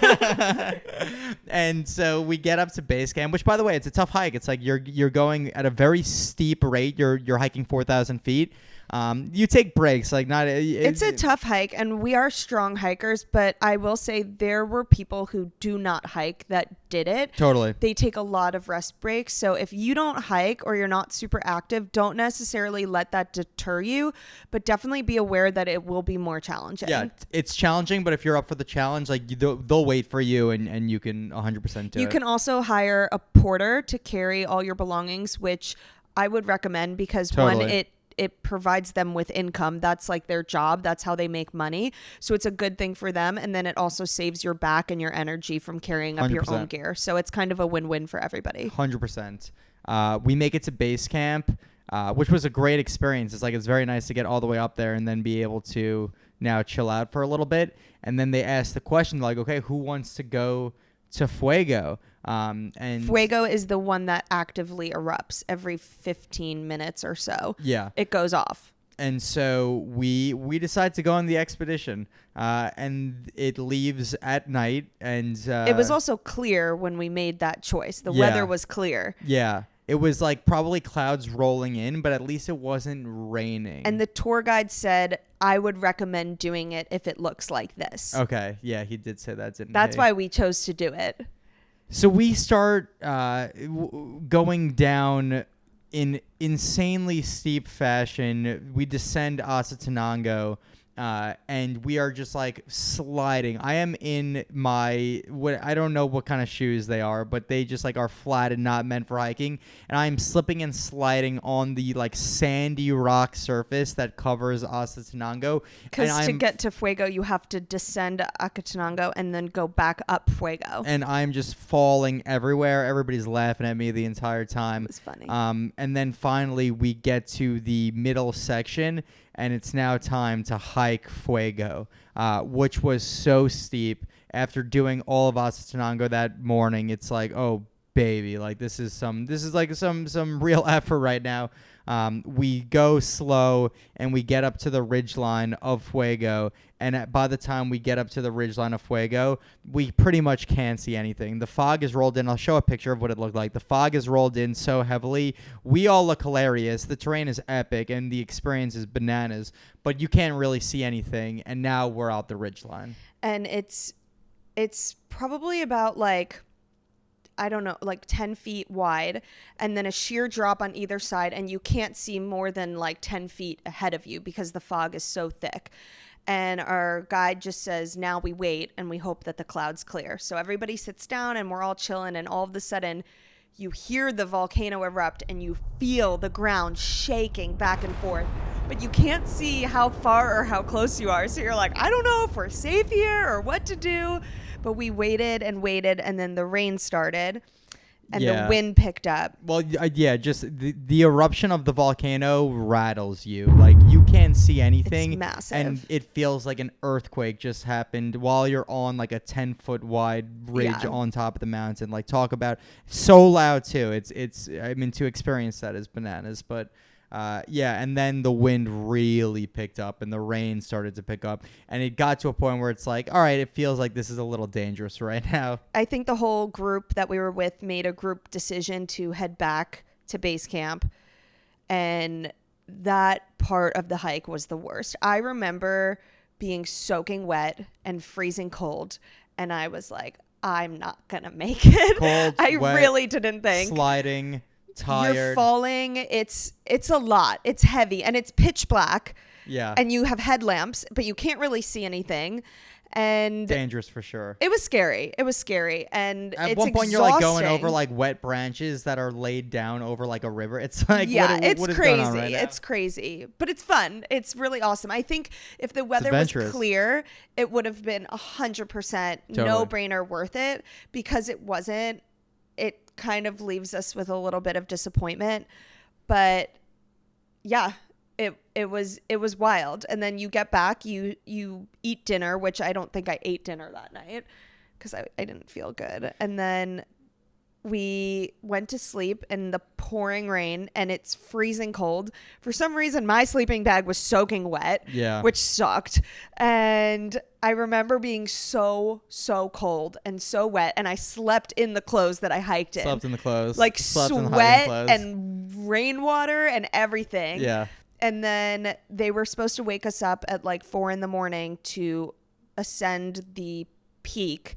And so we get up to base camp, which, by the way, it's a tough hike. It's like you're going at a very steep rate. You're hiking 4,000 feet. You take breaks, like not. It's a tough hike, and we are strong hikers. But I will say there were people who do not hike that did it. Totally. They take a lot of rest breaks. So if you don't hike or you're not super active, don't necessarily let that deter you. But definitely be aware that it will be more challenging. Yeah, it's challenging, but if you're up for the challenge, like they'll wait for you, and you can 100% do it. You can also hire a porter to carry all your belongings, which I would recommend because Totally. it provides them with income. That's like their job. That's how they make money. So it's a good thing for them. And then it also saves your back and your energy from carrying up 100%. Your own gear. So it's kind of a win-win for everybody. 100%. We make it to base camp, which was a great experience. It's very nice to get all the way up there and then be able to now chill out for a little bit. And then they ask the question, like, okay, who wants to go to Fuego? And Fuego is the one that actively erupts every 15 minutes or so. Yeah. It goes off. And so we decide to go on the expedition, and it leaves at night. And it was also clear when we made that choice. The weather was clear. Yeah. It was like probably clouds rolling in, but at least it wasn't raining. And the tour guide said, I would recommend doing it if it looks like this. Okay. Yeah, he did say that, didn't he? That's why we chose to do it. So we start going down in insanely steep fashion. We descend Acetenango, and we are just like sliding. I am in I don't know what kind of shoes they are, but they just like are flat and not meant for hiking. And I am slipping and sliding on the like sandy rock surface that covers Acetenango. Because to get to Fuego, you have to descend Acetenango and then go back up Fuego. And I'm just falling everywhere. Everybody's laughing at me the entire time. It was funny. And then finally we get to the middle section, and it's now time to hike Fuego, which was so steep. After doing all of Acetenango that morning, it's like, oh baby, like this is like some real effort right now. We go slow and we get up to the ridgeline of Fuego, and by the time we get up to the ridgeline of Fuego, we pretty much can't see anything. The fog is rolled in. I'll show a picture of what it looked like. The fog is rolled in so heavily. We all look hilarious. The terrain is epic and the experience is bananas, but you can't really see anything. And now we're out the ridgeline. And it's probably about like, I don't know, like 10 feet wide, and then a sheer drop on either side, and you can't see more than like 10 feet ahead of you because the fog is so thick. And our guide just says, now we wait and we hope that the clouds clear. So everybody sits down and we're all chilling, and all of a sudden you hear the volcano erupt and you feel the ground shaking back and forth. but you can't see how far or how close you are. So you're like, I don't know if we're safe here or what to do. But we waited and waited, and then the rain started. And the wind picked up. Well, yeah, just the eruption of the volcano rattles you. Like, you can't see anything. It's massive. And it feels like an earthquake just happened while you're on, like, a 10-foot wide ridge on top of the mountain. Like, talk about so loud, too. It's I mean, to experience that is bananas. But, and then the wind really picked up and the rain started to pick up. And it got to a point where it's like, all right, it feels like this is a little dangerous right now. I think the whole group that we were with made a group decision to head back to base camp. And that part of the hike was the worst. I remember being soaking wet and freezing cold. And I was like, I'm not going to make it. Cold, I wet, really didn't think. Sliding. Tired. You're falling. It's a lot. It's heavy and it's pitch black. Yeah. And you have headlamps, but you can't really see anything. And dangerous for sure. It was scary. And at it's one point exhausting. you're like going over like wet branches that are laid down over like a river. It's like, it's what is crazy. Going on right now? It's crazy, but it's fun. It's really awesome. I think if the weather was clear, it would have been 100% no brainer worth it, because it wasn't. It kind of leaves us with a little bit of disappointment, but yeah, it was wild. And then you get back, you eat dinner, which I don't think I ate dinner that night because I didn't feel good. And then we went to sleep in the pouring rain and it's freezing cold. For some reason, my sleeping bag was soaking wet, which sucked. And I remember being so cold and so wet. And I slept in the clothes that I hiked in. Slept in the clothes. Like sweat and rainwater and everything. Yeah. And then they were supposed to wake us up at like 4 a.m. to ascend the peak.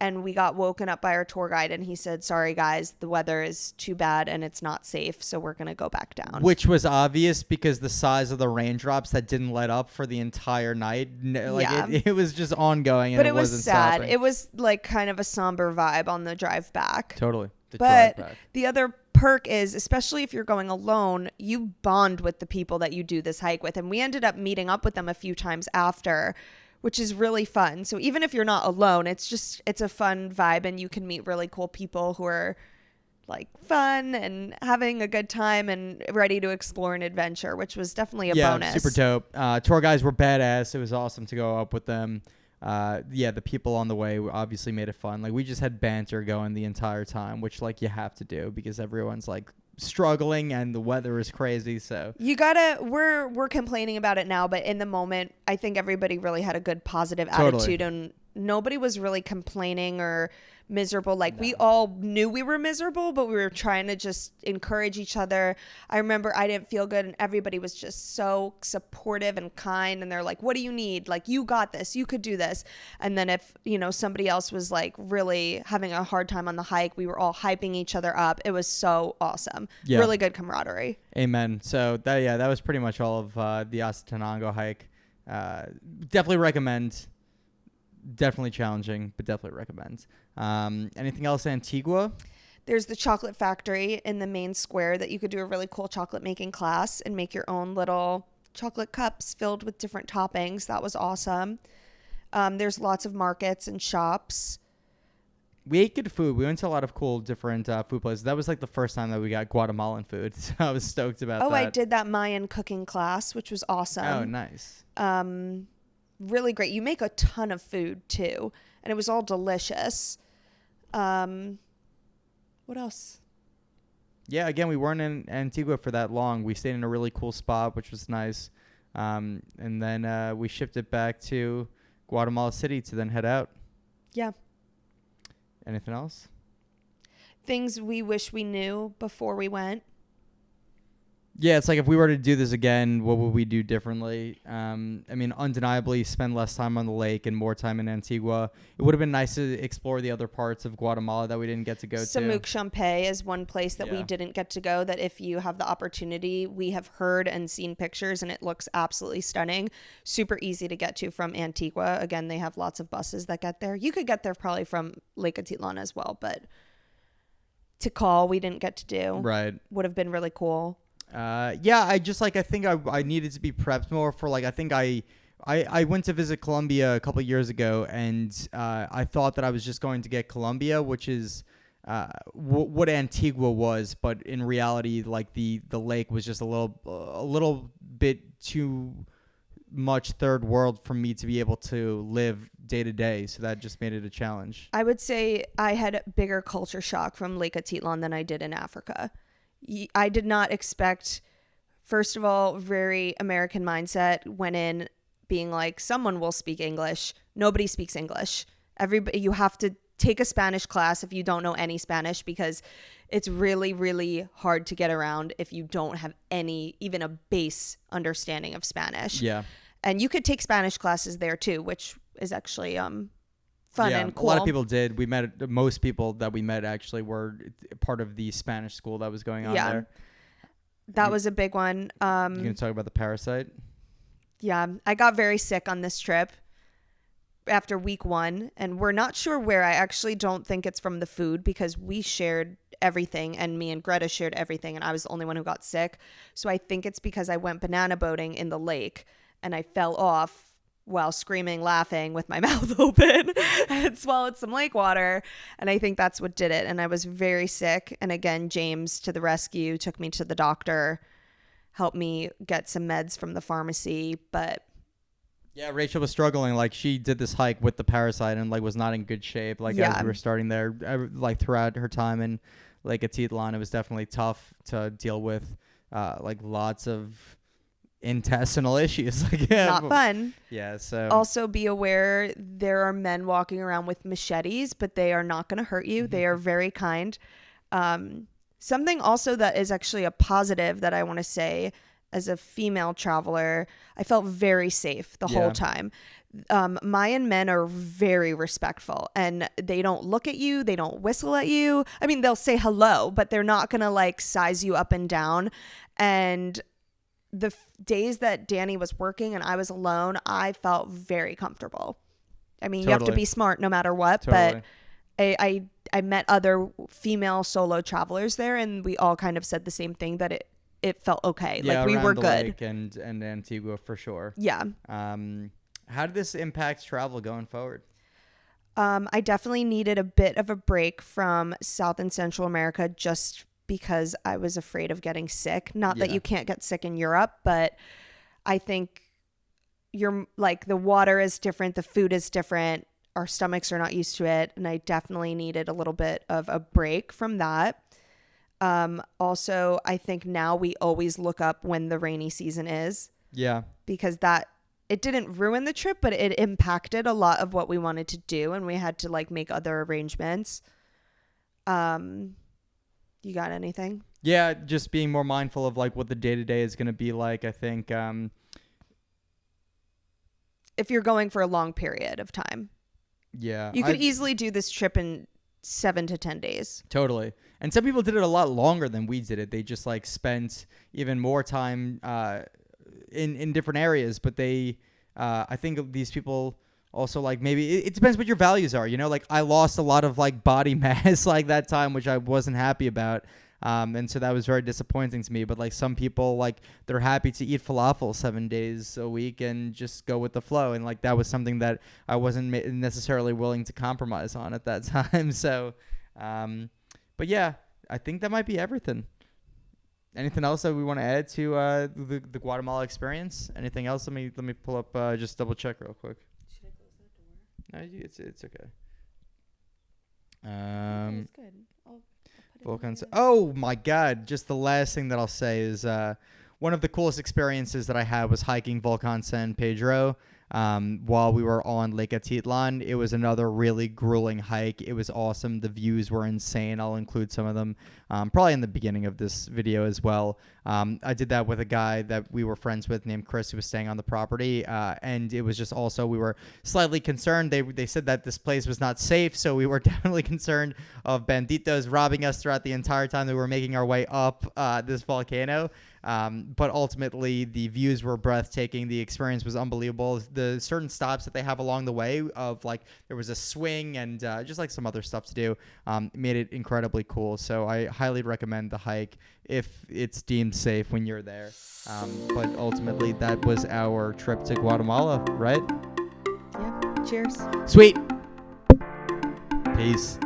And we got woken up by our tour guide and he said, sorry, guys, the weather is too bad and it's not safe. So we're going to go back down. Which was obvious because the size of the raindrops that didn't let up for the entire night. It was just ongoing. But it was wasn't sad. stopping. It was like kind of a somber vibe on the drive back. Totally. But the other perk is, especially if you're going alone, you bond with the people that you do this hike with. And we ended up meeting up with them a few times after, which is really fun. So even if you're not alone, it's a fun vibe and you can meet really cool people who are like fun and having a good time and ready to explore an adventure, which was definitely a bonus. Yeah, super dope. Tour guys were badass. It was awesome to go up with them. The people on the way obviously made it fun. Like, we just had banter going the entire time, which like you have to do because everyone's like struggling and the weather is crazy. So you gotta, we're complaining about it now, but in the moment, I think everybody really had a good positive attitude and nobody was really complaining or miserable. Like, we all knew we were miserable, but we were trying to just encourage each other. I remember I didn't feel good and everybody was just so supportive and kind, and they're like, what do you need? Like, you got this, you could do this. And then if somebody else was like really having a hard time on the hike, we were all hyping each other up. It was so awesome. Really good camaraderie. Amen. So that was pretty much all of the Acetenango hike. Definitely recommend. Definitely challenging, but definitely recommend. Anything else in Antigua? There's the chocolate factory in the main square that you could do a really cool chocolate making class and make your own little chocolate cups filled with different toppings. That was awesome. There's lots of markets and shops. We ate good food. We went to a lot of cool different food places. That was like the first time that we got Guatemalan food. So I was stoked about that. Oh, I did that Mayan cooking class, which was awesome. Oh, nice. Really great. You make a ton of food too, and it was all delicious. What else? Yeah, again, we weren't in Antigua for that long. We stayed in a really cool spot, which was nice. And then we shipped it back to Guatemala City to then head out. Yeah. Anything else? Things we wish we knew before we went. Yeah, it's like if we were to do this again, what would we do differently? I mean, undeniably spend less time on the lake and more time in Antigua. It would have been nice to explore the other parts of Guatemala that we didn't get to go to. Samuk Champey is one place that we didn't get to go, that if you have the opportunity, we have heard and seen pictures and it looks absolutely stunning. Super easy to get to from Antigua. Again, they have lots of buses that get there. You could get there probably from Lake Atitlan as well, but Tikal we didn't get to do. Right. Would have been really cool. Yeah, I just like I think I needed to be prepped more for like I think I went to visit Colombia a couple of years ago, and I thought that I was just going to get Colombia, which is what Antigua was, but in reality, like the lake was just a little bit too much third world for me to be able to live day to day. So that just made it a challenge. I would say I had bigger culture shock from Lake Atitlan than I did in Africa. I did not expect, first of all, very American mindset. Went in being like, someone will speak English. Nobody speaks English. You have to take a Spanish class if you don't know any Spanish, because it's really, really hard to get around if you don't have even a base understanding of Spanish. Yeah. And you could take Spanish classes there too, which is actually fun and cool. A lot of people did. Most people that we met actually were part of the Spanish school that was going on there. That was a big one. You gonna talk about the parasite? Yeah, I got very sick on this trip after week 1, and we're not sure where. I actually don't think it's from the food, because we shared everything, and me and Greta shared everything, and I was the only one who got sick. So I think it's because I went banana boating in the lake and I fell off while screaming, laughing with my mouth open and swallowed some lake water. And I think that's what did it. And I was very sick. And again, James to the rescue, took me to the doctor, helped me get some meds from the pharmacy. But yeah, Rachel was struggling. Like, she did this hike with the parasite and like was not in good shape. Like, as we were starting there, like throughout her time in Lake Atitlan, it was definitely tough to deal with. Like lots of intestinal issues. Like, not fun. Yeah. So also be aware there are men walking around with machetes, but they are not going to hurt you. They are very kind. Something also that is actually a positive that I want to say, as a female traveler, I felt very safe the whole time. Mayan men are very respectful, and they don't look at you. They don't whistle at you. I mean, they'll say hello, but they're not going to like size you up and down. And the days that Danny was working and I was alone, I felt very comfortable. I mean, you have to be smart no matter what, but I met other female solo travelers there, and we all kind of said the same thing, that it felt okay. Yeah, like we were good. Lake and Antigua for sure. Yeah. How did this impact travel going forward? I definitely needed a bit of a break from South and Central America, just because I was afraid of getting sick. Not that you can't get sick in Europe, but I think you're like, the water is different, the food is different, our stomachs are not used to it, and I definitely needed a little bit of a break from that. Also, I think now we always look up when the rainy season is. Yeah. Because it didn't ruin the trip, but it impacted a lot of what we wanted to do, and we had to like make other arrangements. You got anything? Yeah, just being more mindful of like what the day-to-day is going to be like. I think if you're going for a long period of time. Yeah. You could easily do this trip in 7 to 10 days. Totally. And some people did it a lot longer than we did it. They just like spent even more time in different areas, but I think these people also like, maybe it depends what your values are, you know, like I lost a lot of like body mass like that time, which I wasn't happy about. And so that was very disappointing to me. But like some people, like they're happy to eat falafel 7 days a week and just go with the flow. And like that was something that I wasn't necessarily willing to compromise on at that time. So, but yeah, I think that might be everything. Anything else that we want to add to the Guatemala experience? Anything else? Let me pull up, just double check real quick. Should I close that door? No, it's okay. It's good. Volcan. Oh my God! Just the last thing that I'll say is one of the coolest experiences that I had was hiking Volcan San Pedro. While we were on Lake Atitlan. It was another really grueling hike. It was awesome. The views were insane. I'll include some of them probably in the beginning of this video as well. I did that with a guy that we were friends with named Chris, who was staying on the property. And it was just also, we were slightly concerned. They said that this place was not safe. So we were definitely concerned of banditos robbing us throughout the entire time that we were making our way up this volcano. But ultimately, the views were breathtaking. The experience was unbelievable. the certain stops that they have along the way of like there was a swing and just like some other stuff to do, made it incredibly cool. So I highly recommend the hike if it's deemed safe when you're there. But ultimately, that was our trip to Guatemala, right? Yeah. Cheers. Sweet. Peace.